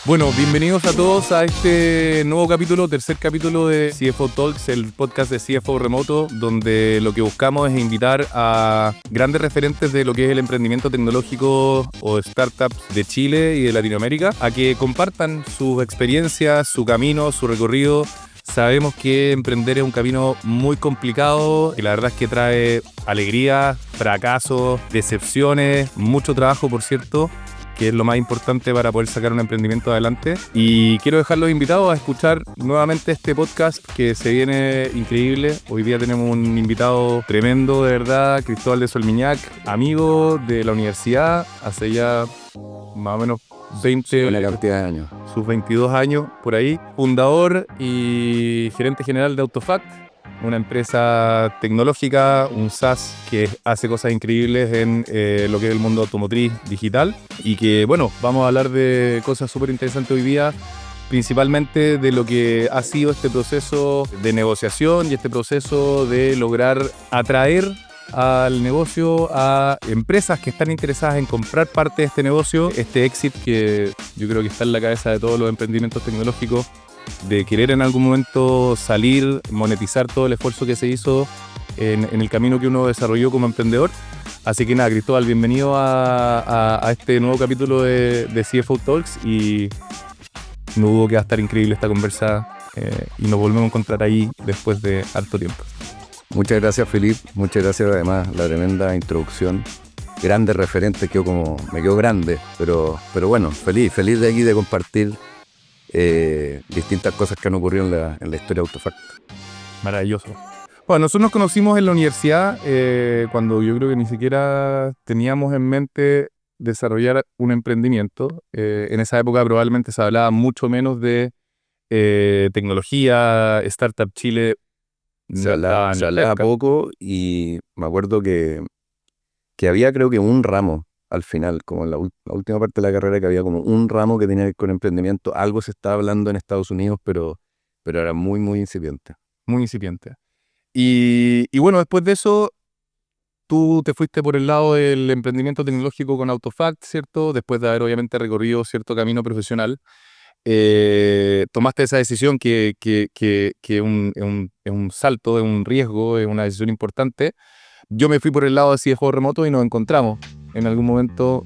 Bueno, bienvenidos a todos a este nuevo capítulo, tercer capítulo de CFO Talks, el podcast de CFO Remoto, donde lo que buscamos es invitar a grandes referentes de lo que es el emprendimiento tecnológico o startups de Chile y de Latinoamérica, a que compartan sus experiencias, su camino, su recorrido. Sabemos que emprender es un camino muy complicado y la verdad es que trae alegría, fracasos, decepciones, mucho trabajo, por cierto, que es lo más importante para poder sacar un emprendimiento adelante. Y quiero dejarlos invitados a escuchar nuevamente este podcast que se viene increíble. Hoy día tenemos un invitado tremendo, de verdad, Cristóbal de Solmiñac, amigo de la universidad, hace ya más o menos 20, una cantidad de años. Sus 22 años por ahí, fundador y gerente general de Autofact, una empresa tecnológica, un SaaS que hace cosas increíbles en lo que es el mundo automotriz digital y que, bueno, vamos a hablar de cosas súper interesantes hoy día, principalmente de lo que ha sido este proceso de negociación y este proceso de lograr atraer al negocio a empresas que están interesadas en comprar parte de este negocio, este exit que yo creo que está en la cabeza de todos los emprendimientos tecnológicos, de querer en algún momento salir, monetizar todo el esfuerzo que se hizo en el camino que uno desarrolló como emprendedor. Así que nada, Cristóbal, bienvenido a este nuevo capítulo de CFO Talks y no dudo que va a estar increíble esta conversa y nos volvemos a encontrar ahí después de harto tiempo. Muchas gracias, Felipe. Muchas gracias además la tremenda introducción. Grandes referentes, me quedo grande, pero bueno, feliz de aquí de compartir distintas cosas que han ocurrido en la historia de Autofact. Maravilloso. Bueno, nosotros nos conocimos en la universidad cuando yo creo que ni siquiera teníamos en mente desarrollar un emprendimiento. En esa época probablemente se hablaba mucho menos de tecnología, Startup Chile. Se hablaba poco y me acuerdo que había, creo que un ramo al final, como en la última parte de la carrera, que había como un ramo que tenía que ver con emprendimiento. Algo se estaba hablando en Estados Unidos, pero era muy, muy incipiente. Muy incipiente. Y bueno, después de eso, tú te fuiste por el lado del emprendimiento tecnológico con Autofact, ¿cierto? Después de haber obviamente recorrido cierto camino profesional. Tomaste esa decisión que es un salto, es un riesgo, es una decisión importante. Yo me fui por el lado de CFO Remoto y nos encontramos en algún momento,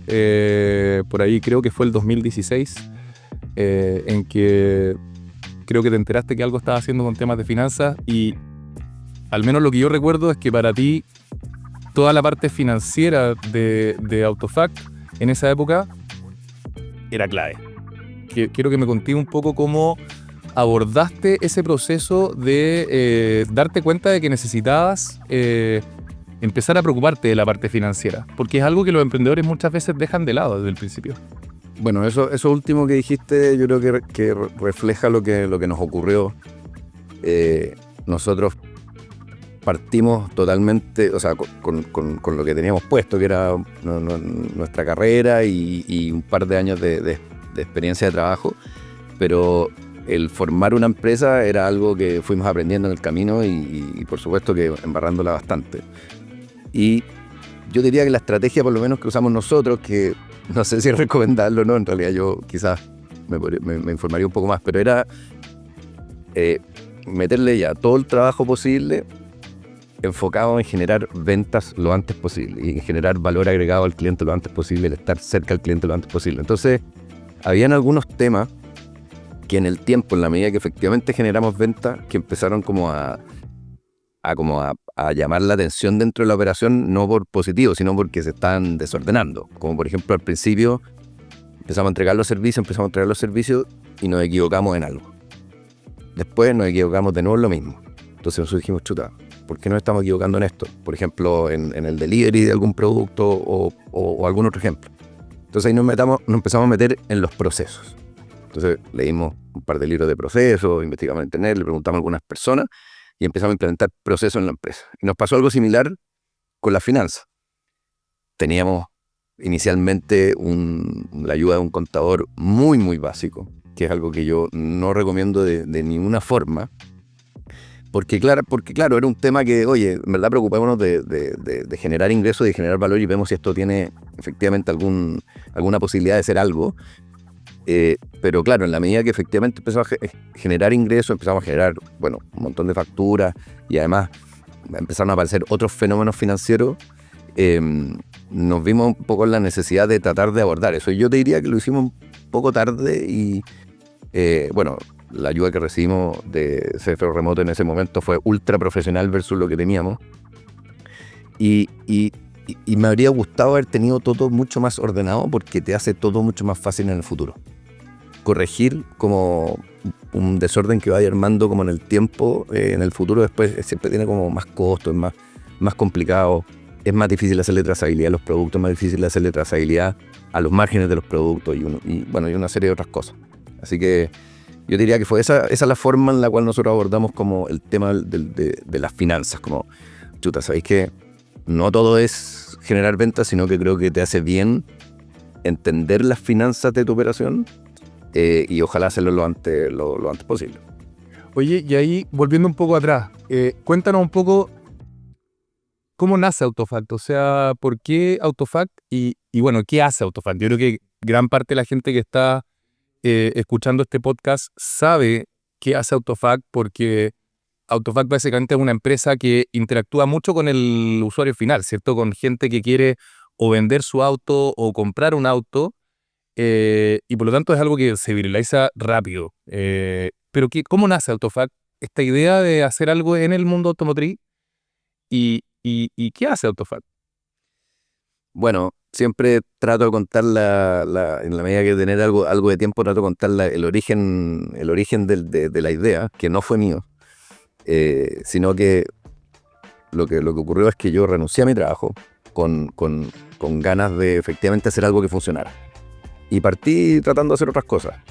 por ahí creo que fue el 2016, en que creo que te enteraste que algo estaba haciendo con temas de finanzas y al menos lo que yo recuerdo es que para ti toda la parte financiera de Autofact en esa época era clave. Quiero que me contes un poco cómo abordaste ese proceso de darte cuenta de que necesitabas empezar a preocuparte de la parte financiera, porque es algo que los emprendedores muchas veces dejan de lado desde el principio. Bueno, eso último que dijiste yo creo que refleja lo que nos ocurrió. Nosotros partimos totalmente, o sea, con lo que teníamos puesto, que era nuestra carrera y un par de años de experiencia de trabajo, pero el formar una empresa era algo que fuimos aprendiendo en el camino y por supuesto que embarrándola bastante. Y yo diría que la estrategia, por lo menos que usamos nosotros, que no sé si recomendarlo o no, en realidad yo quizás me informaría un poco más, pero era meterle ya todo el trabajo posible enfocado en generar ventas lo antes posible y en generar valor agregado al cliente lo antes posible, el estar cerca al cliente lo antes posible. Entonces, habían algunos temas que en el tiempo, en la medida que efectivamente generamos ventas, que empezaron como a llamar la atención dentro de la operación, no por positivo, sino porque se están desordenando. Como por ejemplo al principio empezamos a entregar los servicios y nos equivocamos en algo. Después nos equivocamos de nuevo en lo mismo. Entonces nosotros dijimos, chuta, ¿por qué nos estamos equivocando en esto? Por ejemplo, en el delivery de algún producto o algún otro ejemplo. Entonces ahí nos empezamos a meter en los procesos. Entonces leímos un par de libros de procesos, investigamos en internet, le preguntamos a algunas personas y empezamos a implementar procesos en la empresa. Y nos pasó algo similar con la finanza. Teníamos inicialmente la ayuda de un contador muy, muy básico, que es algo que yo no recomiendo de ninguna forma, porque claro, era un tema que, oye, en verdad preocupémonos de generar ingresos y de generar valor y vemos si esto tiene efectivamente alguna posibilidad de ser algo, Pero claro, en la medida que efectivamente empezamos a generar ingresos, empezamos a generar, bueno, un montón de facturas y además empezaron a aparecer otros fenómenos financieros, nos vimos un poco en la necesidad de tratar de abordar eso. Y yo te diría que lo hicimos un poco tarde y, bueno, la ayuda que recibimos de CFO Remoto en ese momento fue ultra profesional versus lo que teníamos. Y me habría gustado haber tenido todo mucho más ordenado porque te hace todo mucho más fácil en el futuro. Corregir como un desorden que vaya armando como en el tiempo, en el futuro después siempre tiene como más costo, es más complicado, es más difícil hacerle trazabilidad a los productos, más difícil hacerle trazabilidad a los márgenes de los productos y una serie de otras cosas. Así que yo diría que fue esa la forma en la cual nosotros abordamos como el tema de las finanzas, como, chuta, ¿sabéis que no todo es generar ventas, sino que creo que te hace bien entender las finanzas de tu operación y ojalá hacerlo lo antes posible? Oye, y ahí, volviendo un poco atrás, cuéntanos un poco cómo nace Autofact, o sea, ¿por qué Autofact? Y bueno, ¿qué hace Autofact? Yo creo que gran parte de la gente que está escuchando este podcast sabe qué hace Autofact porque Autofact básicamente es una empresa que interactúa mucho con el usuario final, ¿cierto? Con gente que quiere o vender su auto o comprar un auto, y por lo tanto es algo que se viraliza rápido. Pero ¿cómo nace Autofact? Esta idea de hacer algo en el mundo automotriz y ¿qué hace Autofact? Bueno, siempre trato de contar en la medida que tener algo de tiempo, trato de contar el origen de la idea, que no fue mío, sino que lo que ocurrió es que yo renuncié a mi trabajo con ganas de efectivamente hacer algo que funcionara. Y partí tratando de hacer otras cosas.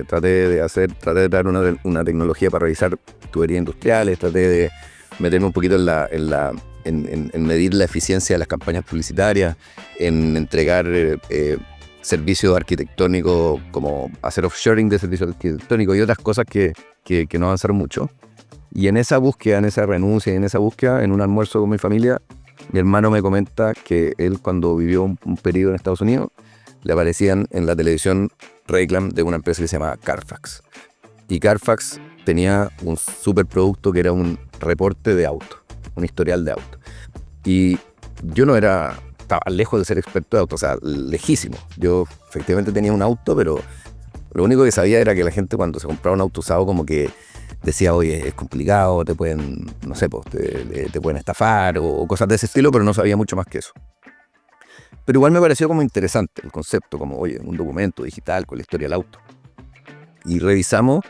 Traté de traer una tecnología para revisar tuberías industriales, traté de meterme un poquito en medir la eficiencia de las campañas publicitarias, en entregar servicios arquitectónicos, como hacer offshoring de servicios arquitectónicos y otras cosas que no avanzaron mucho. Y en esa búsqueda, en esa renuncia, en esa búsqueda, en un almuerzo con mi familia, mi hermano me comenta que él, cuando vivió un periodo en Estados Unidos, le aparecían en la televisión reclam de una empresa que se llama Carfax. Y Carfax tenía un superproducto que era un reporte de auto, un historial de auto. Y yo estaba lejos de ser experto de auto, o sea, lejísimo. Yo efectivamente tenía un auto, pero lo único que sabía era que la gente, cuando se compraba un auto usado, como que decía, oye, es complicado, te pueden, no sé, pues, te pueden estafar o cosas de ese estilo, pero no sabía mucho más que eso. Pero igual me pareció como interesante el concepto, como, oye, un documento digital con la historia del auto. Y revisamos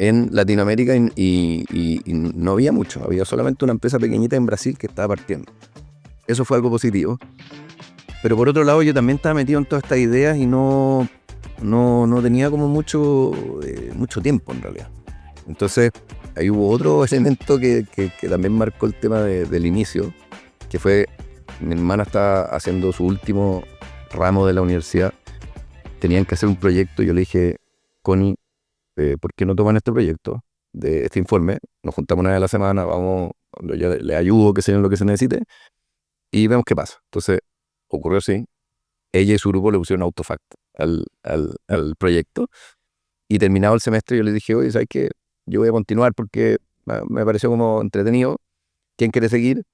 en Latinoamérica y no había mucho, había solamente una empresa pequeñita en Brasil que estaba partiendo. Eso fue algo positivo. Pero por otro lado, yo también estaba metido en todas estas ideas y no tenía como mucho tiempo en realidad. Entonces, ahí hubo otro elemento que también marcó el tema del inicio, que fue: mi hermana estaba haciendo su último ramo de la universidad, tenían que hacer un proyecto y yo le dije, Connie, ¿por qué no toman este proyecto, de este informe? Nos juntamos una vez a la semana, vamos, yo le ayudo, que sea lo que se necesite, y vemos qué pasa. Entonces, ocurrió así. Ella y su grupo le pusieron Autofact al proyecto, y terminado el semestre yo les dije, oye, ¿sabes qué? Yo voy a continuar porque me pareció como entretenido. ¿Quién quiere seguir?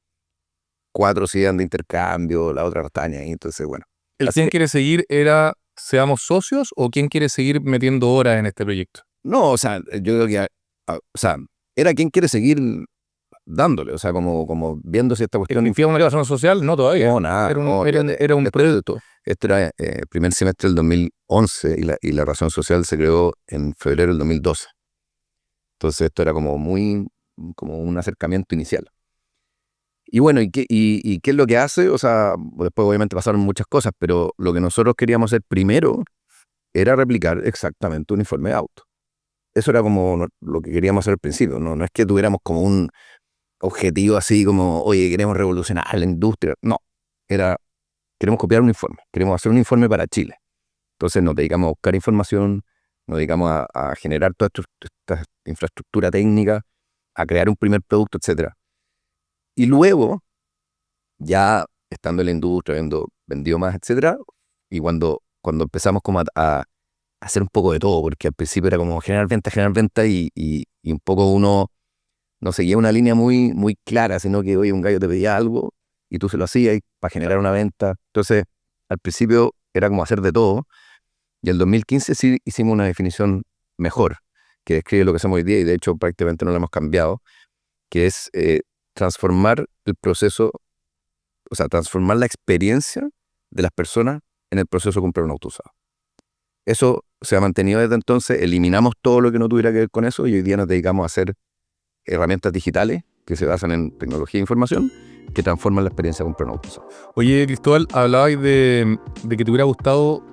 4 se iban de intercambio, la otra no estaba ahí, entonces bueno. ¿Quién quiere seguir era seamos socios o quién quiere seguir metiendo horas en este proyecto? No, o sea, yo creo que, o sea, era quien quiere seguir dándole, o sea, como viendo si esta cuestión... ¿Significa una relación social? No, todavía. No, nada. Era un proyecto. Esto era el primer semestre del 2011 y la razón social se creó en febrero del 2012. Entonces esto era como un acercamiento inicial. Y bueno, ¿y qué es lo que hace? O sea, después obviamente pasaron muchas cosas, pero lo que nosotros queríamos hacer primero era replicar exactamente un informe de auto. Eso era como lo que queríamos hacer al principio. No es que tuviéramos como un objetivo así como, oye, queremos revolucionar la industria. No, queremos copiar un informe, queremos hacer un informe para Chile. Entonces nos dedicamos a buscar información, nos dedicamos a generar toda esta infraestructura técnica, a crear un primer producto, etc. Y luego, ya estando en la industria, habiendo vendido más, etc., y cuando empezamos como a hacer un poco de todo, porque al principio era como generar venta y un poco uno no seguía una línea muy, muy clara, sino que oye, un gallo te pedía algo y tú se lo hacías para generar una venta. Entonces, al principio era como hacer de todo, y el 2015 sí hicimos una definición mejor, que describe lo que hacemos hoy día, y de hecho prácticamente no la hemos cambiado, que es transformar el proceso, o sea, transformar la experiencia de las personas en el proceso de comprar un auto usado. Eso se ha mantenido desde entonces, eliminamos todo lo que no tuviera que ver con eso y hoy día nos dedicamos a hacer herramientas digitales que se basan en tecnología e información que transforman la experiencia de comprar un auto usado. Oye, Cristóbal, hablabais de que te hubiera gustado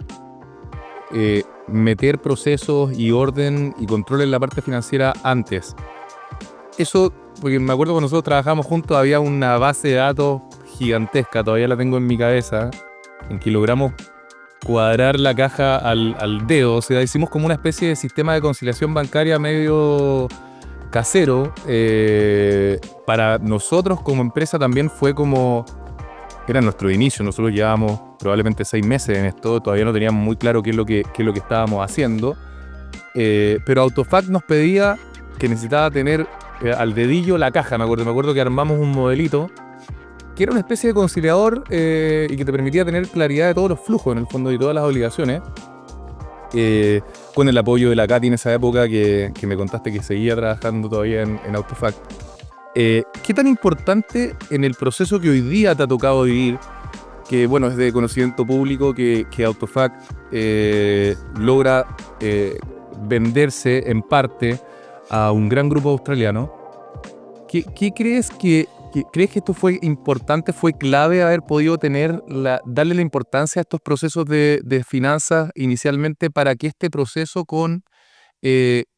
meter procesos y orden y control en la parte financiera antes. Eso, porque me acuerdo cuando nosotros trabajamos juntos, había una base de datos gigantesca, todavía la tengo en mi cabeza, en que logramos cuadrar la caja al dedo. O sea, hicimos como una especie de sistema de conciliación bancaria medio casero. Para nosotros como empresa también fue como... Era nuestro inicio, nosotros llevábamos probablemente 6 meses en esto, todavía no teníamos muy claro qué es lo que estábamos haciendo. Pero Autofac nos pedía que necesitaba tener al dedillo la caja, me acuerdo que armamos un modelito que era una especie de conciliador y que te permitía tener claridad de todos los flujos en el fondo y todas las obligaciones, con el apoyo de la Katy en esa época que me contaste que seguía trabajando todavía en Autofac. ¿Qué tan importante en el proceso que hoy día te ha tocado vivir, que bueno, es de conocimiento público, que Autofac logra venderse en parte a un gran grupo australiano? ¿Qué crees crees que esto fue importante, fue clave haber podido darle la importancia a estos procesos de finanzas inicialmente para que este proceso con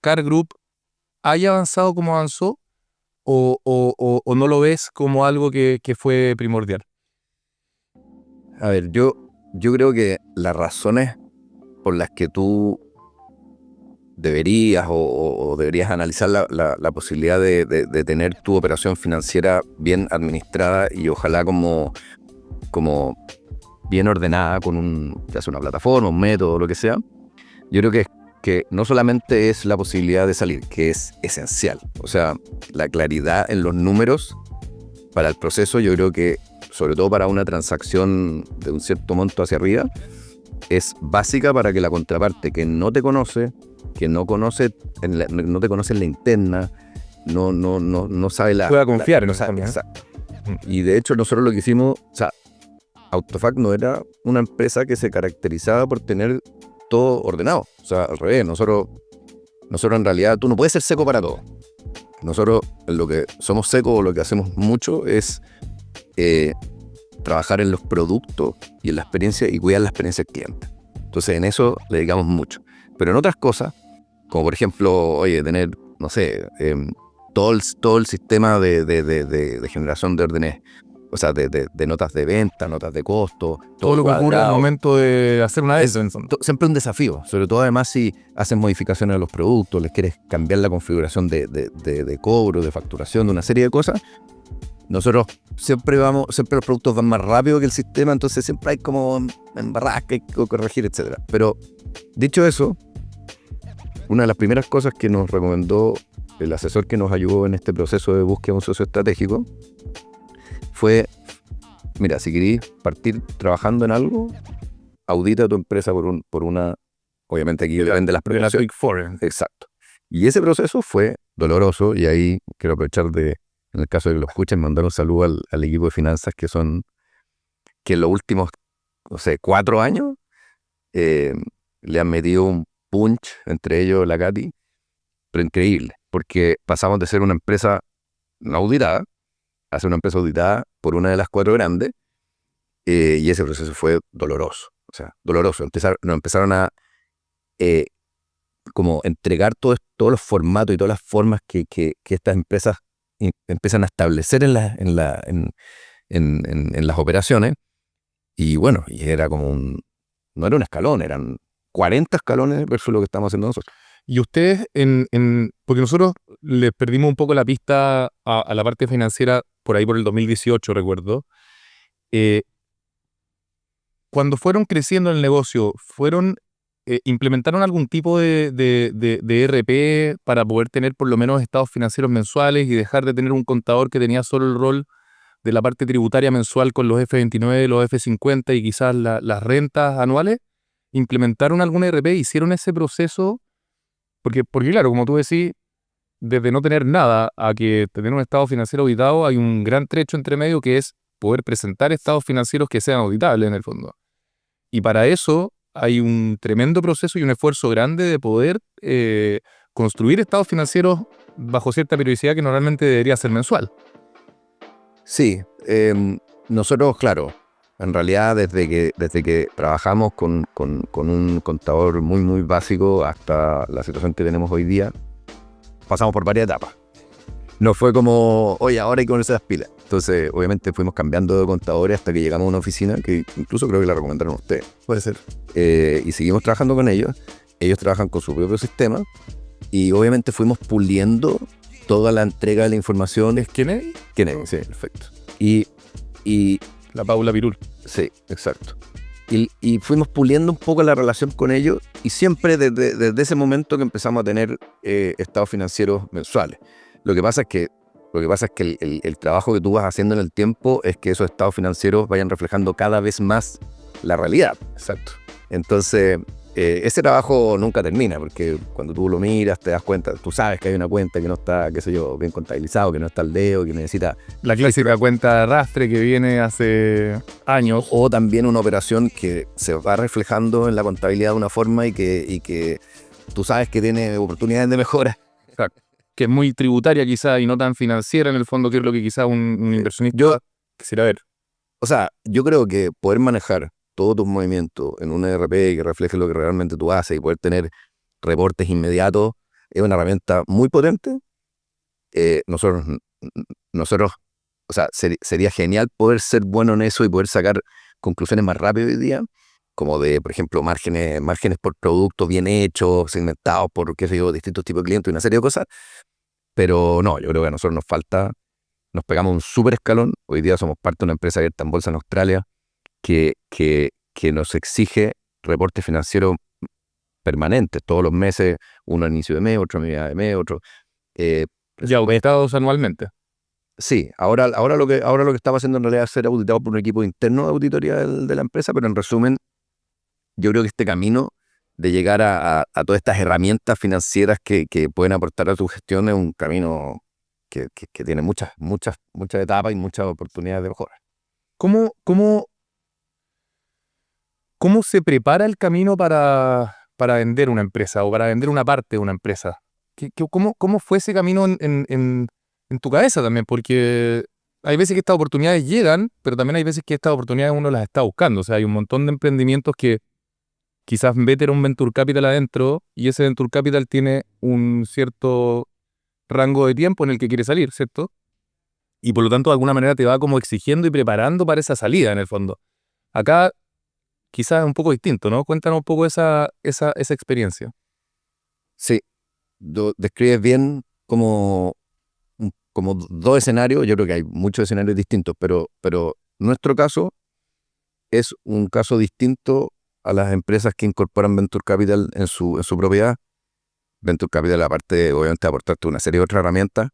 Car Group haya avanzado como avanzó? ¿O no lo ves como algo que fue primordial? A ver, yo creo que las razones por las que tú deberías o deberías analizar la posibilidad de tener tu operación financiera bien administrada y ojalá como bien ordenada con ya sea una plataforma, un método, lo que sea, yo creo que no solamente es la posibilidad de salir, que es esencial. O sea, la claridad en los números para el proceso, yo creo que, sobre todo para una transacción de un cierto monto hacia arriba, es básica para que la contraparte que no te conoce, que no te conoce en la interna, no sabe pueda confiar en eso sabe, también. exacto. Y de hecho nosotros lo que hicimos, o sea, Autofac no era una empresa que se caracterizaba por tener todo ordenado. O sea, al revés, nosotros en realidad, tú no puedes ser seco para todo. Nosotros lo que somos secos, o lo que hacemos mucho es trabajar en los productos y en la experiencia y cuidar la experiencia del cliente. Entonces en eso le dedicamos mucho. Pero en otras cosas, como por ejemplo, oye, tener, no sé, todo el sistema de generación de órdenes, o sea, de notas de venta, notas de costo. Todo lo que ocurre al momento de hacer una venta. Siempre un desafío, sobre todo además si haces modificaciones a los productos, les quieres cambiar la configuración de cobro, de facturación, de una serie de cosas. Nosotros siempre los productos van más rápido que el sistema, entonces siempre hay como embarradas que hay que corregir, etc. Pero dicho eso, una de las primeras cosas que nos recomendó el asesor que nos ayudó en este proceso de búsqueda de un socio estratégico fue: mira, si querís partir trabajando en algo, audita tu empresa por una, obviamente aquí depende de las prevenciones. Big Four. Exacto. Y ese proceso fue doloroso, y ahí quiero aprovechar en el caso de que lo escuchen, mandar un saludo al equipo de finanzas que en los últimos, no sé, 4 años le han metido un punch, entre ellos la Katy, pero increíble, porque pasamos de ser una empresa no auditada a ser una empresa auditada por una de las 4 grandes, y ese proceso fue doloroso, o sea, doloroso. Nos empezaron a como entregar todos los formatos y todas las formas que estas empresas empiezan a establecer en las operaciones, y bueno, y era como no era un escalón, eran 40 escalones versus lo que estamos haciendo nosotros. Y ustedes, porque nosotros les perdimos un poco la pista a la parte financiera por ahí por el 2018, recuerdo. Cuando fueron creciendo el negocio, ¿fueron ¿implementaron algún tipo de ERP para poder tener por lo menos estados financieros mensuales y dejar de tener un contador que tenía solo el rol de la parte tributaria mensual con los F29, los F50 y quizás las rentas anuales? ¿Implementaron algún ERP? ¿Hicieron ese proceso? Porque claro, como tú decís, desde no tener nada a que tener un estado financiero auditado, hay un gran trecho entre medio que es poder presentar estados financieros que sean auditables en el fondo. Y para eso hay un tremendo proceso y un esfuerzo grande de poder construir estados financieros bajo cierta periodicidad que normalmente debería ser mensual. Sí, nosotros, claro, en realidad desde que trabajamos con un contador muy, muy básico hasta la situación que tenemos hoy día, pasamos por varias etapas. No fue como, oye, ahora hay que ponerse las pilas. Entonces, obviamente fuimos cambiando de contadores hasta que llegamos a una oficina que incluso creo que la recomendaron ustedes. Puede ser. Y seguimos trabajando con ellos. Ellos trabajan con su propio sistema y obviamente fuimos puliendo toda la entrega de la información. ¿Es Kennedy? Kennedy, sí, perfecto. Y la Paula Pirul. Sí, exacto. Y fuimos puliendo un poco la relación con ellos y siempre desde ese momento que empezamos a tener estados financieros mensuales. Lo que pasa es que el trabajo que tú vas haciendo en el tiempo es que esos estados financieros vayan reflejando cada vez más la realidad. Exacto. Entonces, ese trabajo nunca termina, porque cuando tú lo miras te das cuenta, tú sabes que hay una cuenta que no está, qué sé yo, bien contabilizado, que no está al dedo, que necesita... La clásica cuenta de arrastre que viene hace años. O también una operación que se va reflejando en la contabilidad de una forma y que tú sabes que tiene oportunidades de mejora. Exacto. Que es muy tributaria quizá y no tan financiera en el fondo, que es lo que quizá un inversionista quisiera ver. O sea, yo creo que poder manejar todos tus movimientos en un ERP que refleje lo que realmente tú haces y poder tener reportes inmediatos es una herramienta muy potente. Nosotros, o sea, sería genial poder ser bueno en eso y poder sacar conclusiones más rápido hoy día, como de, por ejemplo, márgenes por producto bien hechos, segmentados por, qué sé yo, distintos tipos de clientes y una serie de cosas. Pero no, yo creo que a nosotros nos pegamos un súper escalón. Hoy día somos parte de una empresa abierta en bolsa en Australia que nos exige reportes financieros permanentes, todos los meses, uno a inicio de mes, otro a mitad de mes, otro... ¿Ya auditados anualmente? Sí, ahora lo que estamos haciendo en realidad es ser auditado por un equipo interno de auditoría de la empresa, pero en resumen, yo creo que este camino de llegar a todas estas herramientas financieras que pueden aportar a tu gestión es un camino que tiene muchas etapas y muchas oportunidades de mejora. ¿Cómo se prepara el camino para vender una empresa o para vender una parte de una empresa? ¿Cómo fue ese camino en tu cabeza también? Porque hay veces que estas oportunidades llegan, pero también hay veces que estas oportunidades uno las está buscando. O sea, hay un montón de emprendimientos que quizás meter un Venture Capital adentro y ese Venture Capital tiene un cierto rango de tiempo en el que quiere salir, ¿cierto? Y por lo tanto, de alguna manera te va como exigiendo y preparando para esa salida, en el fondo. Acá quizás es un poco distinto, ¿no? Cuéntanos un poco esa experiencia. Sí, describes bien como dos escenarios. Yo creo que hay muchos escenarios distintos, pero nuestro caso es un caso distinto a las empresas que incorporan Venture Capital en su propiedad. Venture Capital, aparte de, obviamente, aportarte una serie de otras herramientas,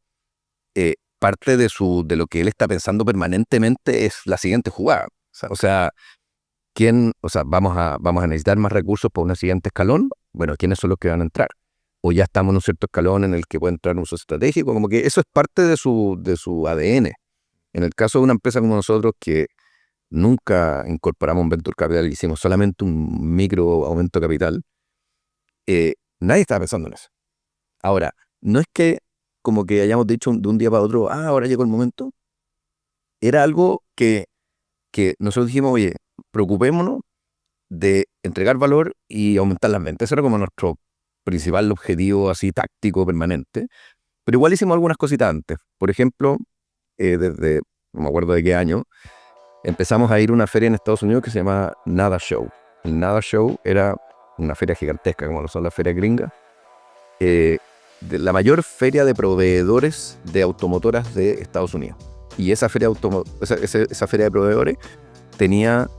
parte de lo que él está pensando permanentemente es la siguiente jugada. O sea, vamos a necesitar más recursos para un siguiente escalón. Bueno, ¿quiénes son los que van a entrar? O ya estamos en un cierto escalón en el que puede entrar un uso estratégico, como que eso es parte de su ADN. En el caso de una empresa como nosotros, que nunca incorporamos un Venture Capital, hicimos solamente un micro aumento de capital, nadie estaba pensando en eso. Ahora, no es que como que hayamos dicho de un día para otro, ahora llegó el momento. Era algo que nosotros dijimos, oye, preocupémonos de entregar valor y aumentar las ventas. Eso era como nuestro principal objetivo así táctico permanente. Pero igual hicimos algunas cositas antes. Por ejemplo, desde, no me acuerdo de qué año, empezamos a ir a una feria en Estados Unidos que se llama NADA Show. El NADA Show era una feria gigantesca, como lo son las ferias gringas, la mayor feria de proveedores de automotoras de Estados Unidos. Y esa feria, esa feria de proveedores tenía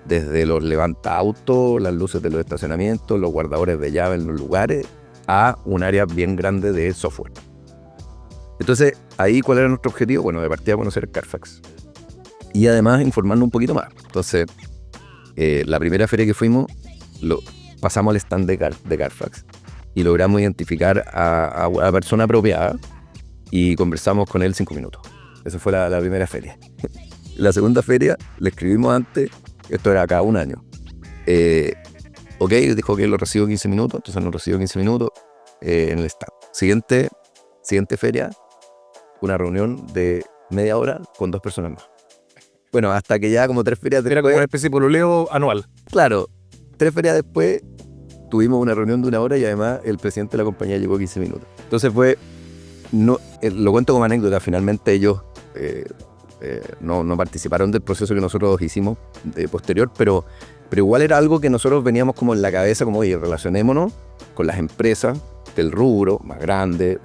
desde los levantaautos, las luces de los estacionamientos, los guardadores de llave en los lugares, a un área bien grande de software. Entonces, ahí, ¿cuál era nuestro objetivo? Bueno, de partida conocer Carfax. Y además informarnos un poquito más. Entonces, la primera feria que fuimos, pasamos al stand de Carfax y logramos identificar a la persona apropiada y conversamos con él 5 minutos. Esa fue la primera feria. La segunda feria, le escribimos antes, esto era cada un año. Ok, dijo que lo recibo 15 minutos, entonces nos recibió 15 minutos en el stand. Siguiente feria, una reunión de media hora con 2 personas más. Bueno, hasta que ya como 3 ferias después... Era como una especie de pololeo anual. Claro, 3 ferias después tuvimos una reunión de 1 hora y además el presidente de la compañía llegó 15 minutos. Entonces lo cuento como anécdota, finalmente ellos no participaron del proceso que nosotros hicimos posterior, pero igual era algo que nosotros veníamos como en la cabeza, como oye, relacionémonos con las empresas del rubro más grande,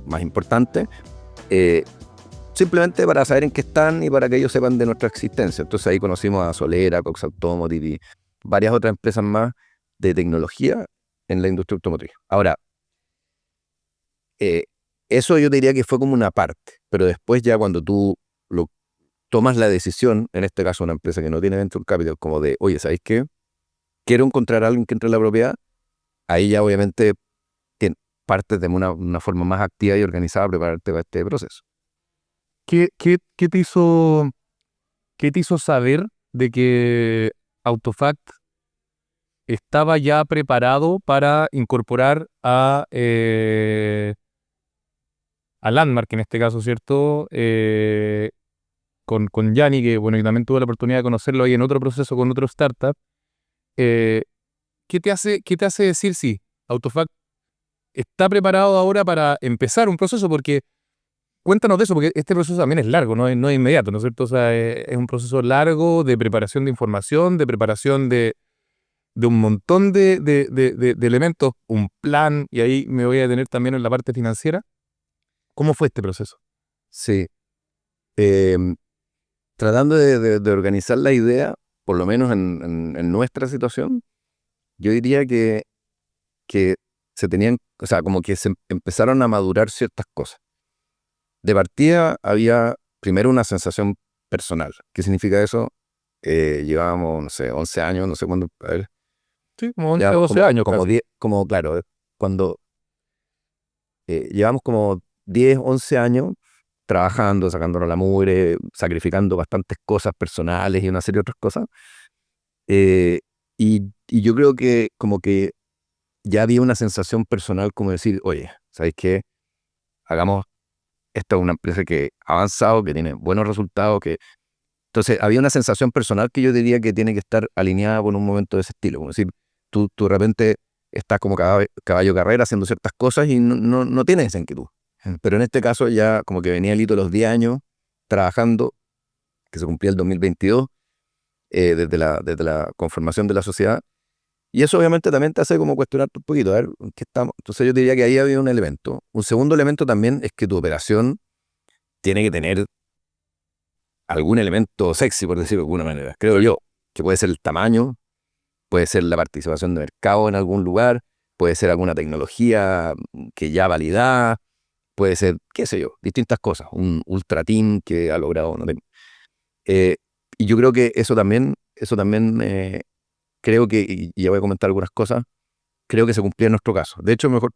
más importante, simplemente para saber en qué están y para que ellos sepan de nuestra existencia. Entonces ahí conocimos a Solera, Cox Automotive y varias otras empresas más de tecnología en la industria automotriz. Ahora, eso yo diría que fue como una parte, pero después ya cuando tú tomas la decisión, en este caso una empresa que no tiene venture capital, como de, oye, ¿sabéis qué? Quiero encontrar a alguien que entre en la propiedad, ahí ya obviamente partes de una forma más activa y organizada a prepararte para este proceso. ¿Qué te hizo saber de que Autofact estaba ya preparado para incorporar a Landmark, en este caso, ¿cierto? Con Yanni, que bueno, y también tuve la oportunidad de conocerlo ahí en otro proceso con otro startup. ¿Qué te hace decir sí, Autofact está preparado ahora para empezar un proceso? Porque cuéntanos de eso, porque este proceso también es largo, no es inmediato, ¿no es cierto? O sea, es un proceso largo de preparación de información, de preparación de un montón de elementos, un plan, y ahí me voy a detener también en la parte financiera. ¿Cómo fue este proceso? Sí. Tratando de organizar la idea, por lo menos en nuestra situación, yo diría que se tenían, o sea, como que se empezaron a madurar ciertas cosas. De partida había primero una sensación personal. ¿Qué significa eso? Llevábamos, no sé, 11 años, no sé cuándo, a ver. Sí, como 11 o 12 años como casi. 10, como claro, cuando llevamos como 10, 11 años trabajando, sacándonos la mugre, sacrificando bastantes cosas personales y una serie de otras cosas. Y yo creo que como que ya había una sensación personal como decir, oye, ¿sabes qué? Hagamos, esta es una empresa que ha avanzado, que tiene buenos resultados, que... Entonces había una sensación personal que yo diría que tiene que estar alineada con un momento de ese estilo. Como decir, tú de repente estás como caballo carrera haciendo ciertas cosas y no tienes esa inquietud. Pero en este caso ya como que venía el hito de los 10 años trabajando, que se cumplía el 2022, desde la conformación de la sociedad. Y eso obviamente también te hace como cuestionarte un poquito, a ver, ¿en qué estamos? Entonces yo diría que ahí había un elemento. Un segundo elemento también es que tu operación tiene que tener algún elemento sexy, por decirlo de alguna manera. Creo yo, que puede ser el tamaño, puede ser la participación de mercado en algún lugar, puede ser alguna tecnología que ya validada, puede ser, qué sé yo, distintas cosas. Un ultra team que ha logrado... y yo creo que eso también creo que, y ya voy a comentar algunas cosas, creo que se cumplía en nuestro caso. De hecho, mejor,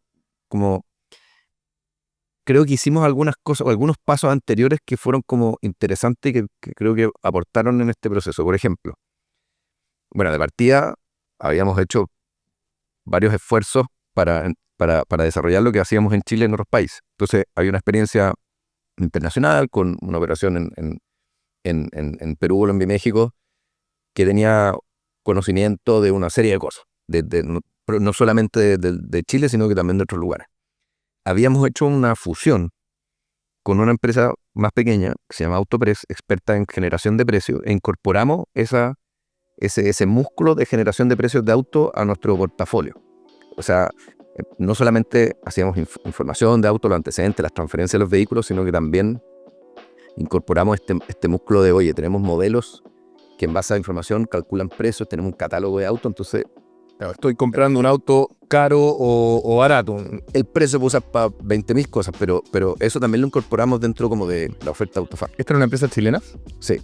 como creo que hicimos algunas cosas, o algunos pasos anteriores que fueron como interesantes y que creo que aportaron en este proceso. Por ejemplo, bueno, de partida habíamos hecho varios esfuerzos para desarrollar lo que hacíamos en Chile en otros países. Entonces, había una experiencia internacional con una operación en Perú, Colombia y México, que tenía conocimiento de una serie de cosas, no solamente de Chile, sino que también de otros lugares. Habíamos hecho una fusión con una empresa más pequeña, que se llama Autopress, experta en generación de precios, e incorporamos ese músculo de generación de precios de auto a nuestro portafolio. O sea, no solamente hacíamos información de auto, los antecedentes, las transferencias de los vehículos, sino que también incorporamos este músculo de, oye, tenemos modelos que en base a información calculan precios, tenemos un catálogo de autos, entonces Claro, estoy comprando un auto caro o barato. el precio puede usar para 20.000 cosas, pero eso también lo incorporamos dentro como de la oferta de Autofac. ¿Esta era una empresa chilena? Sí,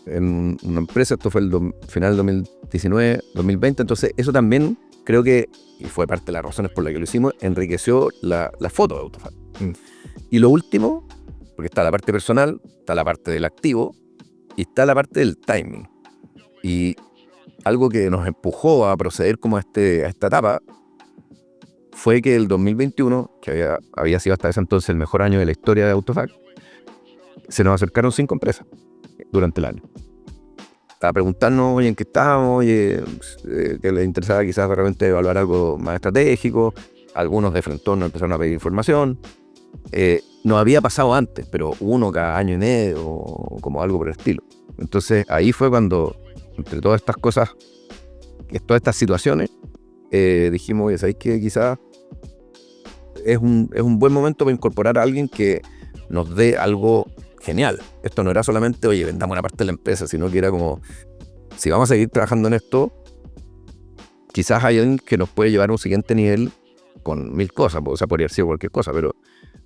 en una empresa, esto fue el final del 2019, 2020, entonces eso también creo que, y fue parte de las razones por las que lo hicimos, enriqueció la foto de Autofac. Y lo último, porque está la parte personal, está la parte del activo y está la parte del timing. Y algo que nos empujó a proceder como a esta etapa fue que el 2021, que había sido hasta ese entonces el mejor año de la historia de Autofac, se nos acercaron 5 empresas durante el año. A preguntarnos, oye, en qué estábamos, oye, que les interesaba quizás de repente evaluar algo más estratégico. Algunos de frente nos empezaron a pedir información. No había pasado antes, pero uno cada año y medio o como algo por el estilo. Entonces ahí fue cuando, entre todas estas cosas, todas estas situaciones, dijimos, oye, ¿sabéis que quizás es un buen momento para incorporar a alguien que nos dé algo genial? Esto no era solamente, oye, vendamos una parte de la empresa, sino que era como, si vamos a seguir trabajando en esto, quizás hay alguien que nos puede llevar a un siguiente nivel con 1000 cosas, o sea, podría ser cualquier cosa, pero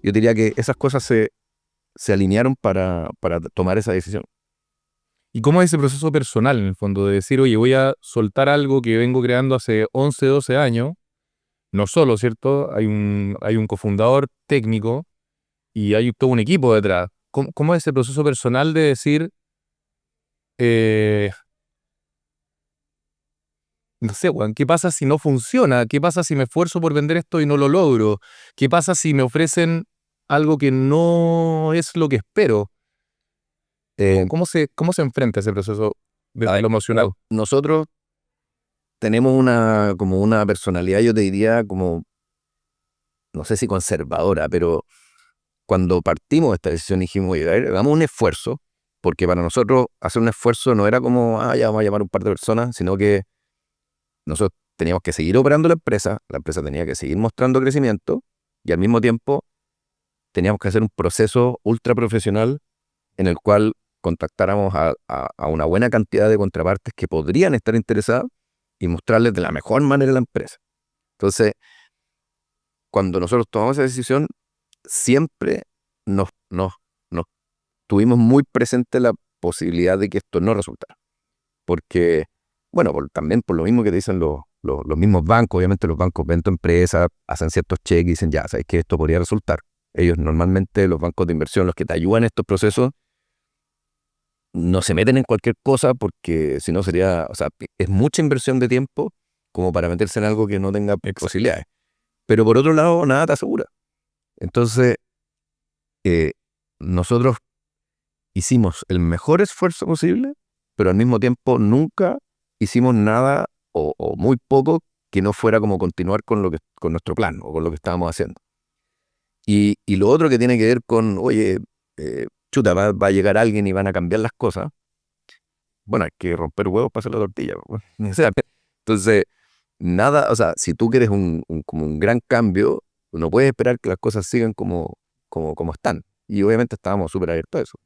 yo diría que esas cosas se alinearon para tomar esa decisión. ¿Y cómo es ese proceso personal, en el fondo, de decir, oye, voy a soltar algo que vengo creando hace 11, 12 años? No solo, ¿cierto? Hay un cofundador técnico y hay todo un equipo detrás. ¿Cómo es ese proceso personal de decir, no sé, Juan, ¿qué pasa si no funciona? ¿Qué pasa si me esfuerzo por vender esto y no lo logro? ¿Qué pasa si me ofrecen algo que no es lo que espero? ¿Cómo se enfrenta ese proceso desde lo emocional? Nosotros tenemos como una personalidad, yo te diría, como, no sé si conservadora, pero cuando partimos de esta decisión dijimos, oye, a ver, hagamos un esfuerzo, porque para nosotros hacer un esfuerzo no era como, ya vamos a llamar a un par de personas, sino que nosotros teníamos que seguir operando la empresa tenía que seguir mostrando crecimiento, y al mismo tiempo teníamos que hacer un proceso ultra profesional en el cual contactáramos a una buena cantidad de contrapartes que podrían estar interesadas y mostrarles de la mejor manera la empresa. Entonces, cuando nosotros tomamos esa decisión, siempre nos tuvimos muy presente la posibilidad de que esto no resultara. Porque, bueno, también por lo mismo que te dicen los mismos bancos, obviamente los bancos ven tu empresa, hacen ciertos cheques y dicen, ya, sabes que esto podría resultar. Ellos normalmente, los bancos de inversión, los que te ayudan en estos procesos, no se meten en cualquier cosa porque si no sería, o sea, es mucha inversión de tiempo como para meterse en algo que no tenga posibilidades. Pero por otro lado, nada te asegura. Entonces, nosotros hicimos el mejor esfuerzo posible, pero al mismo tiempo nunca hicimos nada o muy poco que no fuera como continuar con nuestro plan o con lo que estábamos haciendo. Y lo otro que tiene que ver con, oye, chuta, va a llegar alguien y van a cambiar las cosas. Bueno, hay que romper huevos para hacer la tortilla. O sea, entonces, nada, o sea, si tú quieres como un gran cambio, no puedes esperar que las cosas sigan como están. Y obviamente estábamos súper abiertos a eso.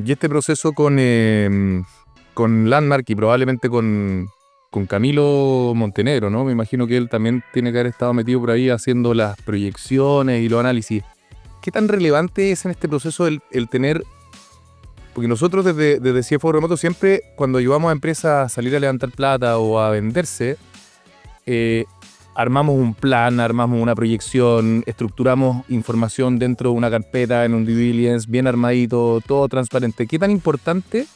Y este proceso con Landmark y probablemente con Camilo Montenegro, ¿no? Me imagino que él también tiene que haber estado metido por ahí haciendo las proyecciones y los análisis. ¿Qué tan relevante es en este proceso el tener? Porque nosotros desde CFO Remoto siempre, cuando ayudamos a empresas a salir a levantar plata o a venderse, armamos un plan, armamos una proyección, estructuramos información dentro de una carpeta, en un due diligence, bien armadito, todo transparente. ¿Qué tan importante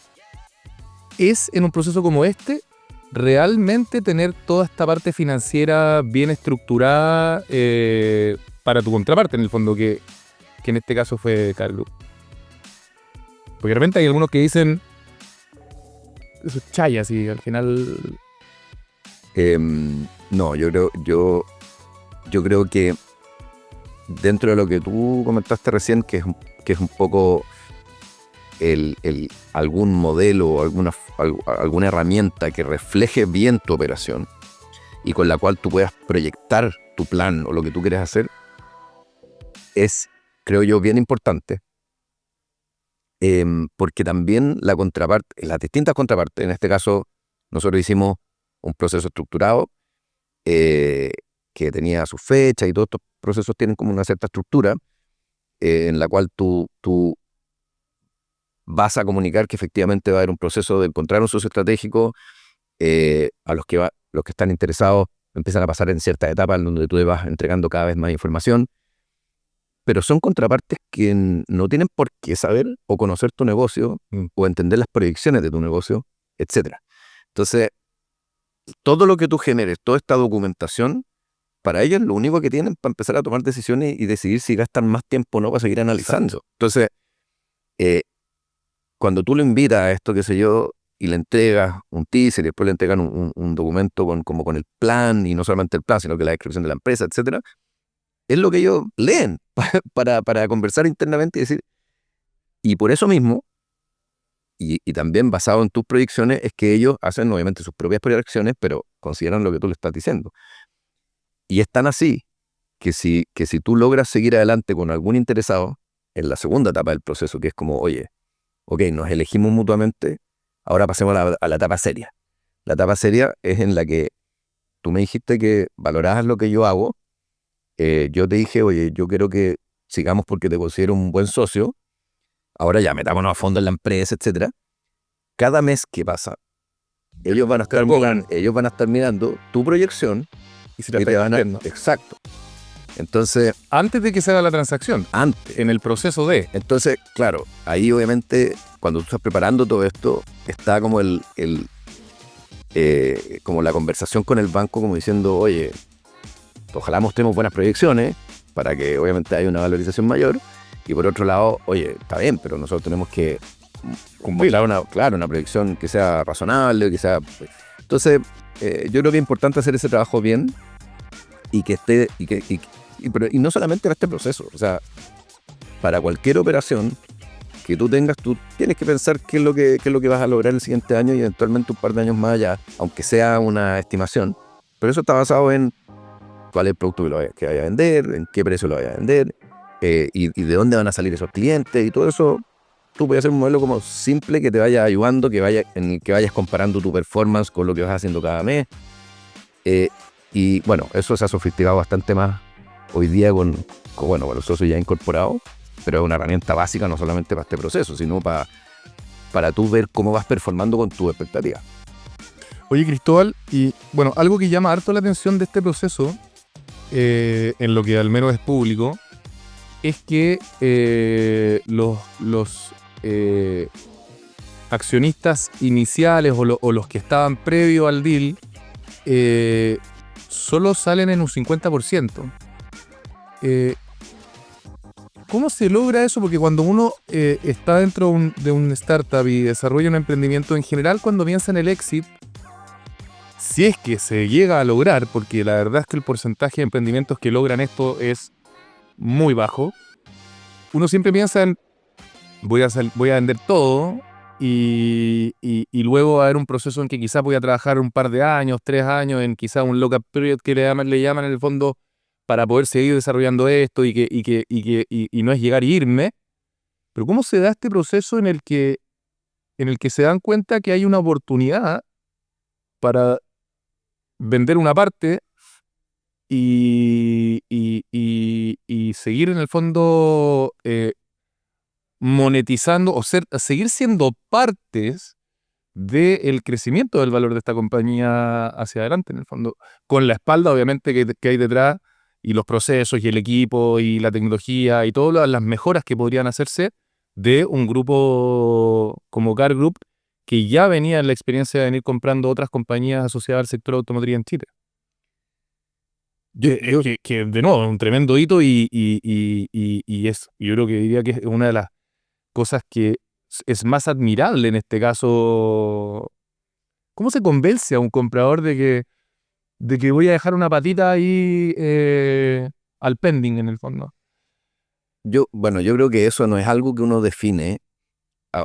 es en un proceso como este realmente tener toda esta parte financiera bien estructurada para tu contraparte, en el fondo, que en este caso fue Carlos? Porque de repente hay algunos que dicen, eso es chaya, así, al final... No, yo creo que dentro de lo que tú comentaste recién, que es un poco algún modelo o alguna herramienta que refleje bien tu operación y con la cual tú puedas proyectar tu plan o lo que tú quieres hacer, es, creo yo, bien importante. porque también la contraparte, las distintas contrapartes, en este caso nosotros hicimos un proceso estructurado que tenía su fecha y todos estos procesos tienen como una cierta estructura en la cual tú vas a comunicar que efectivamente va a haber un proceso de encontrar un socio estratégico. A los que están interesados empiezan a pasar en ciertas etapas en donde tú le vas entregando cada vez más información, pero son contrapartes que no tienen por qué saber o conocer tu negocio o entender las proyecciones de tu negocio, etc. Entonces, todo lo que tú generes, toda esta documentación, para ellos lo único que tienen para empezar a tomar decisiones y decidir si gastan más tiempo o no para seguir analizando. Entonces, cuando tú lo invitas a esto, qué sé yo, y le entregas un teaser y después le entregan un documento como con el plan, y no solamente el plan, sino que la descripción de la empresa, etcétera, es lo que ellos leen para conversar internamente y decir, y por eso mismo, y también basado en tus proyecciones, es que ellos hacen obviamente sus propias proyecciones, pero consideran lo que tú le estás diciendo. Y es tan así que si tú logras seguir adelante con algún interesado en la segunda etapa del proceso, que es como, oye, ok, nos elegimos mutuamente, ahora pasemos a la etapa seria. La etapa seria es en la que tú me dijiste que valorabas lo que yo hago, yo te dije, oye, yo quiero que sigamos porque te considero un buen socio, ahora ya metámonos a fondo en la empresa, etcétera. Cada mes que pasa, ellos van a estar mirando tu proyección Y si te está cumpliendo. Exacto. Entonces, Antes de que se haga la transacción, antes, en el proceso de... entonces, claro, ahí obviamente cuando tú estás preparando todo esto, está como como la conversación con el banco, como diciendo, oye, ojalá mostremos buenas proyecciones para que obviamente haya una valorización mayor. Y por otro lado, oye, está bien, pero nosotros tenemos que mostrar una proyección que sea razonable, que sea... Entonces, yo creo que es importante hacer ese trabajo bien y que esté... Y no solamente para este proceso, o sea, para cualquier operación que tú tengas, tú tienes que pensar qué es lo que vas a lograr el siguiente año y eventualmente un par de años más allá, aunque sea una estimación. Pero eso está basado en cuál es el producto que vaya a vender, en qué precio lo vaya a vender, y de dónde van a salir esos clientes, y todo eso. Tú puedes hacer un modelo como simple que te vaya ayudando, en el que vayas comparando tu performance con lo que vas haciendo cada mes. Y bueno, eso se ha sofisticado bastante más hoy día con los socios ya incorporados, pero es una herramienta básica no solamente para este proceso, sino para tú ver cómo vas performando con tus expectativas. Oye, Cristóbal, y bueno, algo que llama harto la atención de este proceso, en lo que al menos es público, es que los accionistas iniciales o los que estaban previo al deal solo salen en un 50%. ¿Cómo se logra eso? Porque cuando uno está dentro de un startup y desarrolla un emprendimiento en general, cuando piensa en el exit, si es que se llega a lograr, porque la verdad es que el porcentaje de emprendimientos que logran esto es muy bajo, uno siempre piensa en voy a vender todo y luego va a haber un proceso en que quizás voy a trabajar un par de años, 3 años, en quizás un lock-up period que le llaman en el fondo para poder seguir desarrollando esto y no es llegar y irme. Pero ¿cómo se da este proceso en el que se dan cuenta que hay una oportunidad para vender una parte y seguir en el fondo monetizando o seguir siendo partes del crecimiento del valor de esta compañía hacia adelante, en el fondo, con la espalda obviamente que hay detrás y los procesos y el equipo y la tecnología y todas las mejoras que podrían hacerse de un grupo como Car Group que ya venía en la experiencia de venir comprando otras compañías asociadas al sector automotriz en Chile. Que de nuevo, un tremendo hito y yo creo que diría que es una de las cosas que es más admirable en este caso. ¿Cómo se convence a un comprador de que voy a dejar una patita ahí al pending en el fondo? Yo creo que eso no es algo que uno define.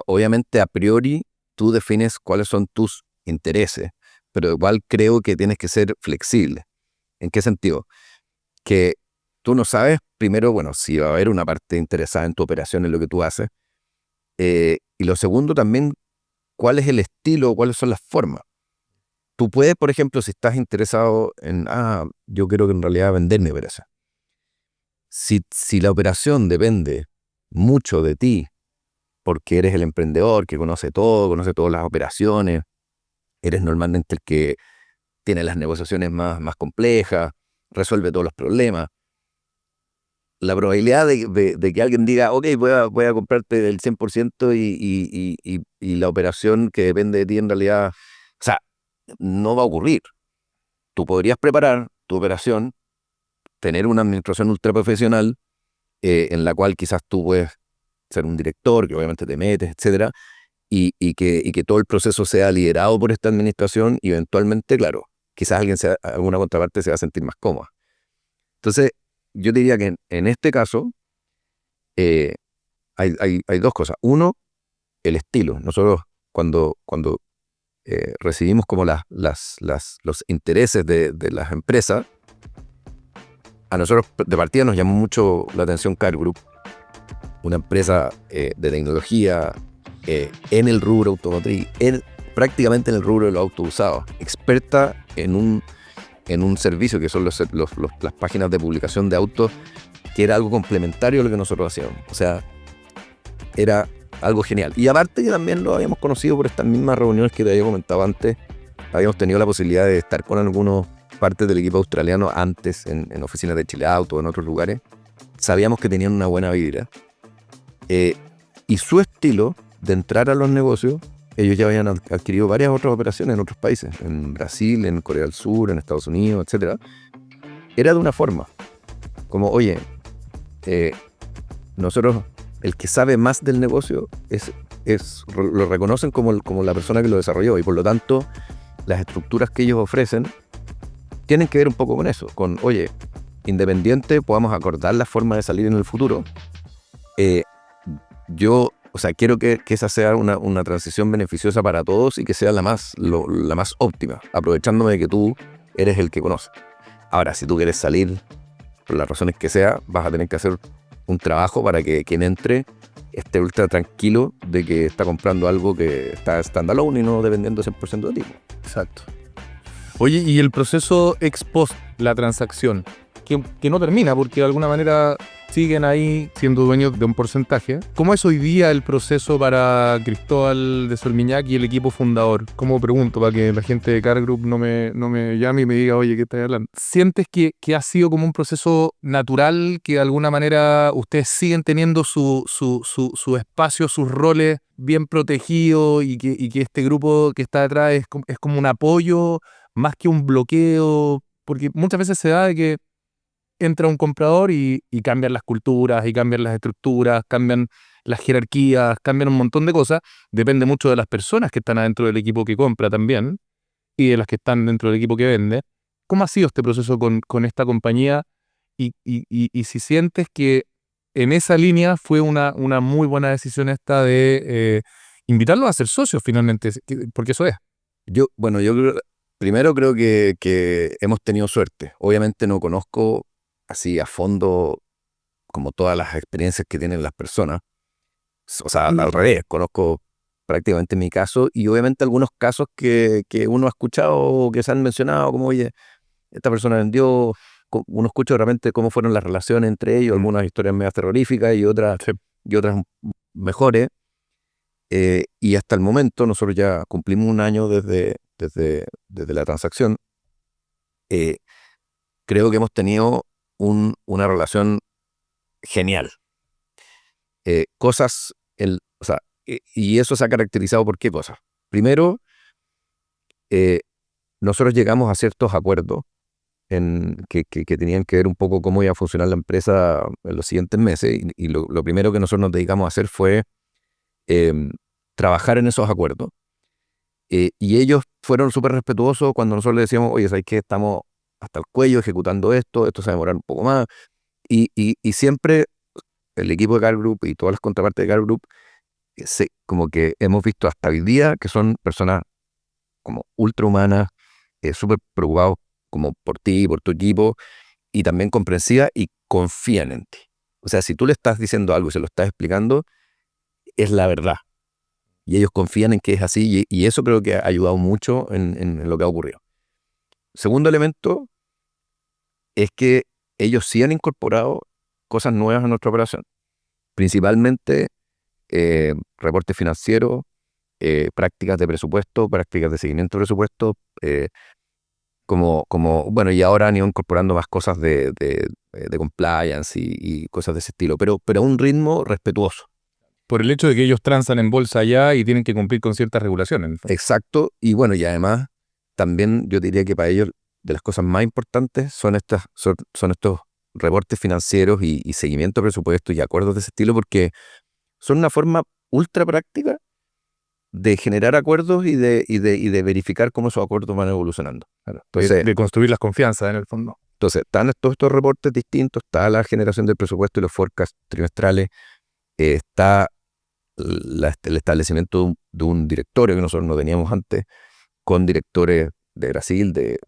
Obviamente, a priori, tú defines cuáles son tus intereses, pero igual creo que tienes que ser flexible. ¿En qué sentido? Que tú no sabes, primero, si va a haber una parte interesada en tu operación, en lo que tú haces, Y lo segundo también, ¿cuál es el estilo, cuáles son las formas? Tú puedes, por ejemplo, si estás interesado en, yo quiero que en realidad vender mi operación. Si la operación depende mucho de ti, porque eres el emprendedor que conoce todo, conoce todas las operaciones, eres normalmente el que tiene las negociaciones más complejas, resuelve todos los problemas, la probabilidad de que alguien diga, ok, voy a comprarte el 100% y la operación que depende de ti en realidad, o sea, no va a ocurrir. Tú podrías preparar tu operación, tener una administración ultra profesional, en la cual quizás tú puedes ser un director, que obviamente te metes, etcétera, y que todo el proceso sea liderado por esta administración y eventualmente, claro, quizás alguna contraparte se va a sentir más cómoda. Entonces, yo diría que en este caso eh, hay dos cosas. Uno, el estilo. Nosotros cuando recibimos como los intereses de las empresas, a nosotros de partida nos llamó mucho la atención Car Group, una empresa de tecnología en el rubro automotriz, prácticamente en el rubro de los autos usados, experta en un servicio que son las páginas de publicación de autos, que era algo complementario a lo que nosotros hacíamos. O sea, era algo genial. Y aparte que también lo habíamos conocido por estas mismas reuniones que te había comentado antes, habíamos tenido la posibilidad de estar con algunos partes del equipo australiano antes en oficinas de Chile Auto o en otros lugares. Sabíamos que tenían una buena vibra. Y su estilo de entrar a los negocios, ellos ya habían adquirido varias otras operaciones en otros países, en Brasil, en Corea del Sur, en Estados Unidos, etc. Era de una forma, como, oye, nosotros, el que sabe más del negocio, lo reconocen como la persona que lo desarrolló, y por lo tanto, las estructuras que ellos ofrecen tienen que ver un poco con eso, con, oye, independiente, podamos acordar la forma de salir en el futuro. Yo, o sea, quiero que esa sea una transición beneficiosa para todos y que sea la más óptima, aprovechándome de que tú eres el que conoce. Ahora, si tú quieres salir, por las razones que sea, vas a tener que hacer un trabajo para que quien entre esté ultra tranquilo de que está comprando algo que está standalone y no dependiendo 100% de ti. Exacto. Oye, y el proceso ex post, la transacción, que no termina porque de alguna manera siguen ahí siendo dueños de un porcentaje. ¿Cómo es hoy día el proceso para Cristóbal de Solmiñac y el equipo fundador? ¿Cómo pregunto para que la gente de Car Group no me llame y me diga, oye, ¿qué estás hablando? ¿Sientes que ha sido como un proceso natural, que de alguna manera ustedes siguen teniendo su espacio, sus roles bien protegidos y que este grupo que está detrás es como un apoyo más que un bloqueo? Porque muchas veces se da de que entra un comprador y cambian las culturas, y cambian las estructuras, cambian las jerarquías, cambian un montón de cosas. Depende mucho de las personas que están adentro del equipo que compra también y de las que están dentro del equipo que vende. ¿Cómo ha sido este proceso con esta compañía? Y si sientes que en esa línea fue una muy buena decisión esta de invitarlos a ser socios finalmente, porque eso es. Yo primero creo que hemos tenido suerte. Obviamente no conozco así a fondo como todas las experiencias que tienen las personas. O sea, al revés, conozco prácticamente mi caso y obviamente algunos casos que uno ha escuchado o que se han mencionado, como, oye, esta persona vendió. Uno escucha realmente cómo fueron las relaciones entre ellos, algunas historias medio terroríficas y otras mejores. Y hasta el momento, nosotros ya cumplimos un año desde la transacción. Creo que hemos tenido una relación genial. Y eso se ha caracterizado por qué cosas. Primero, nosotros llegamos a ciertos acuerdos que tenían que ver un poco cómo iba a funcionar la empresa en los siguientes meses, y lo primero que nosotros nos dedicamos a hacer fue trabajar en esos acuerdos. Y ellos fueron súper respetuosos cuando nosotros les decíamos, oye, ¿sabes qué? Estamos hasta el cuello ejecutando esto se va a demorar un poco más. Y siempre el equipo de Car Group y todas las contrapartes de Car Group, como que hemos visto hasta hoy día que son personas como ultrahumanas, súper preocupados como por ti, por tu equipo, y también comprensivas y confían en ti. O sea, si tú le estás diciendo algo y se lo estás explicando, es la verdad. Y ellos confían en que es así, y eso creo que ha ayudado mucho en lo que ha ocurrido. Segundo elemento es que ellos sí han incorporado cosas nuevas a nuestra operación, principalmente reportes financieros, prácticas de presupuesto, prácticas de seguimiento de presupuesto, bueno, y ahora han ido incorporando más cosas de compliance y cosas de ese estilo, pero a un ritmo respetuoso. Por el hecho de que ellos transan en bolsa allá y tienen que cumplir con ciertas regulaciones. Exacto, y bueno, y además también yo diría que para ellos de las cosas más importantes son estos reportes financieros y seguimiento de presupuesto y acuerdos de ese estilo, porque son una forma ultra práctica de generar acuerdos y de verificar cómo esos acuerdos van evolucionando. Claro. Entonces, de construir las confianzas en el fondo. Entonces, están todos estos reportes distintos, está la generación del presupuesto y los forecasts trimestrales, está el establecimiento de un directorio que nosotros no teníamos antes, con directores de Brasil, de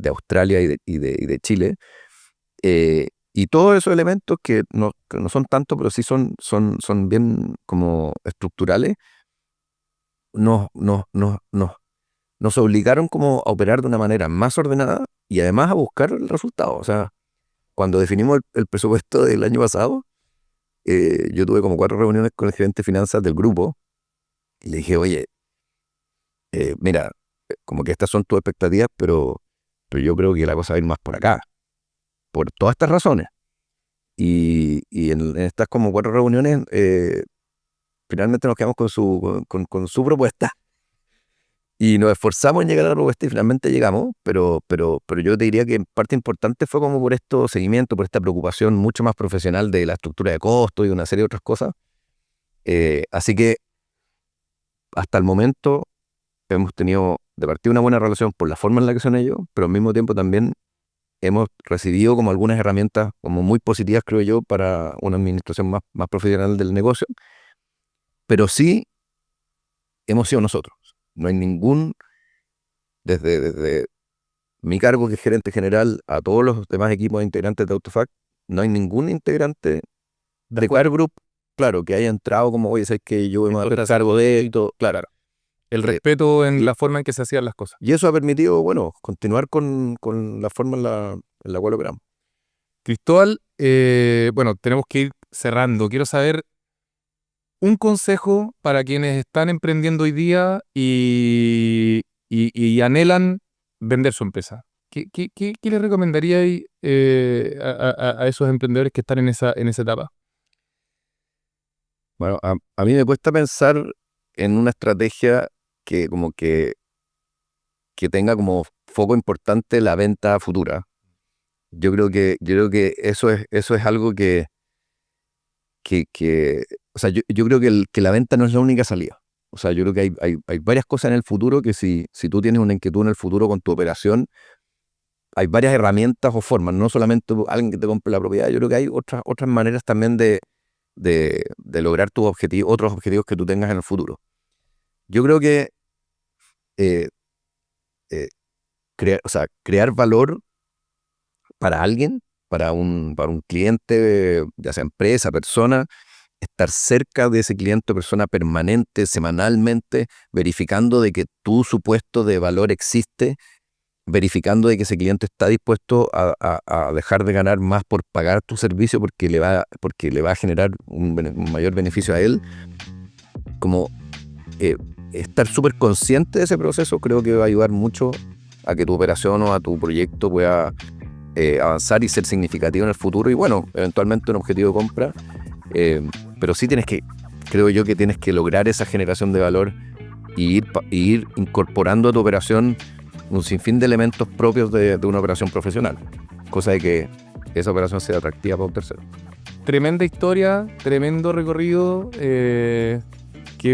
Australia y de Chile, y todos esos elementos que no son tanto, pero sí son bien como estructurales, nos obligaron como a operar de una manera más ordenada y además a buscar el resultado. O sea, cuando definimos el presupuesto del año pasado, yo tuve como 4 reuniones con el gerente de finanzas del grupo y le dije, oye, mira, como que estas son tus expectativas, pero yo creo que la cosa va a ir más por acá, por todas estas razones. Y en estas como 4 reuniones, finalmente nos quedamos con su propuesta y nos esforzamos en llegar a la propuesta y finalmente llegamos, pero yo te diría que en parte importante fue como por este seguimiento, por esta preocupación mucho más profesional de la estructura de costos y una serie de otras cosas. Así que hasta el momento hemos tenido de partida una buena relación por la forma en la que son ellos, pero al mismo tiempo también hemos recibido como algunas herramientas como muy positivas, creo yo, para una administración más profesional del negocio. Pero sí hemos sido nosotros. No hay desde mi cargo que es gerente general a todos los demás equipos de integrantes de AutoFact, no hay ningún integrante de Car Group, claro, que haya entrado como, oye, sabes que yo me voy a hacer cargo de y todo, claro. El respeto en la forma en que se hacían las cosas. Y eso ha permitido, bueno, continuar con la forma en la cual operamos. Cristóbal, bueno, tenemos que ir cerrando. Quiero saber un consejo para quienes están emprendiendo hoy día y anhelan vender su empresa. ¿Qué le recomendaría a esos emprendedores que están en esa etapa? Bueno, a mí me cuesta pensar en una estrategia que como que tenga como foco importante la venta futura. Yo creo que eso es algo que o sea, yo creo que la venta no es la única salida. O sea, yo creo que hay varias cosas en el futuro que si tú tienes una inquietud en el futuro con tu operación, hay varias herramientas o formas, no solamente alguien que te compre la propiedad. Yo creo que hay otras maneras también de lograr tus objetivos, otros objetivos que tú tengas en el futuro. Yo creo que crear valor para alguien, para un cliente, ya sea empresa, persona, estar cerca de ese cliente o persona permanente, semanalmente, verificando de que tu supuesto de valor existe, verificando de que ese cliente está dispuesto a dejar de ganar más por pagar tu servicio porque le va a generar un mayor beneficio a él. Como estar súper consciente de ese proceso creo que va a ayudar mucho a que tu operación o a tu proyecto pueda avanzar y ser significativo en el futuro y bueno, eventualmente un objetivo de compra. Pero sí creo yo que tienes que lograr esa generación de valor y ir incorporando a tu operación un sinfín de elementos propios de una operación profesional, cosa de que esa operación sea atractiva para un tercero. Tremenda historia, tremendo recorrido, que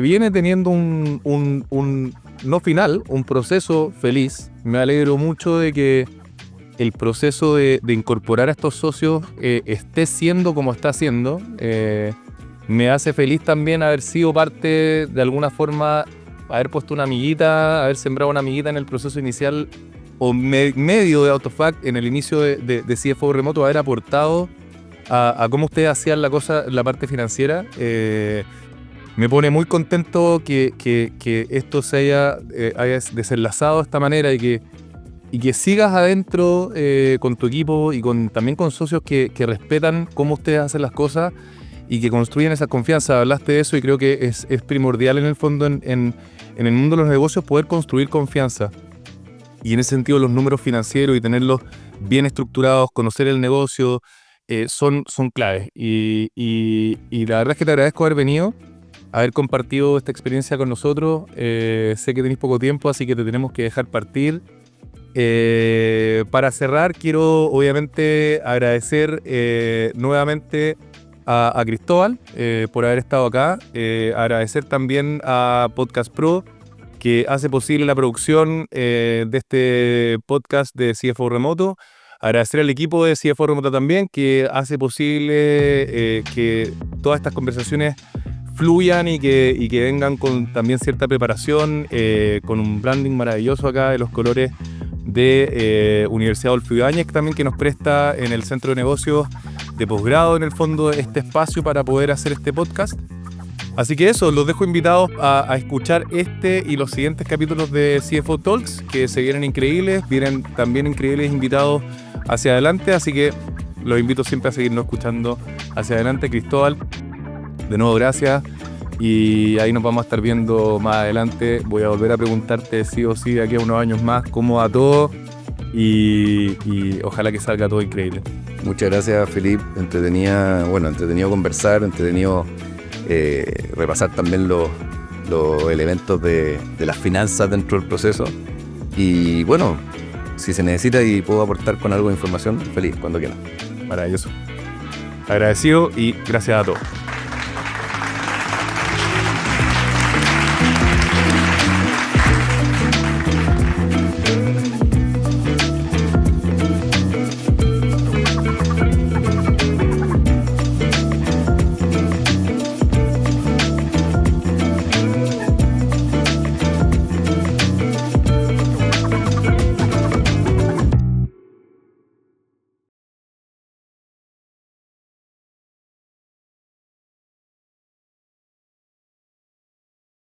viene teniendo un no final, un proceso feliz. Me alegro mucho de que el proceso de incorporar a estos socios esté siendo como está siendo. Me hace feliz también haber sido parte, de alguna forma, haber puesto una amiguita, haber sembrado una amiguita en el proceso inicial o medio de AutoFact, en el inicio de CFO remoto, haber aportado a cómo ustedes hacían la parte financiera. Me pone muy contento que esto se haya desenlazado de esta manera y que sigas adentro con tu equipo y también con socios que respetan cómo ustedes hacen las cosas y que construyen esa confianza. Hablaste de eso y creo que es primordial en el fondo en el mundo de los negocios poder construir confianza. Y en ese sentido los números financieros y tenerlos bien estructurados, conocer el negocio, son claves. Y la verdad es que te agradezco haber venido, haber compartido esta experiencia con nosotros. Sé que tenéis poco tiempo, así que te tenemos que dejar partir. Para cerrar, quiero obviamente agradecer nuevamente a Cristóbal por haber estado acá. Agradecer también a Podcast Pro, que hace posible la producción de este podcast de CFO Remoto. Agradecer al equipo de CFO Remoto también, que hace posible que todas estas conversaciones fluyan y que vengan con también cierta preparación, con un branding maravilloso acá de los colores de Universidad Adolfo Ibáñez, también que nos presta en el Centro de Negocios de Posgrado, en el fondo, este espacio para poder hacer este podcast. Así que eso, los dejo invitados a escuchar este y los siguientes capítulos de CFO Talks, que se vienen increíbles, vienen también increíbles invitados hacia adelante, así que los invito siempre a seguirnos escuchando hacia adelante. Cristóbal, de nuevo gracias, y ahí nos vamos a estar viendo más adelante. Voy a volver a preguntarte sí o sí de aquí a unos años más cómo va todo y ojalá que salga todo increíble. Muchas gracias, Felipe. Entretenido conversar, entretenido repasar también los elementos de las finanzas dentro del proceso. Y bueno, si se necesita y puedo aportar con algo de información, feliz, cuando quiera. Maravilloso. Agradecido y gracias a todos.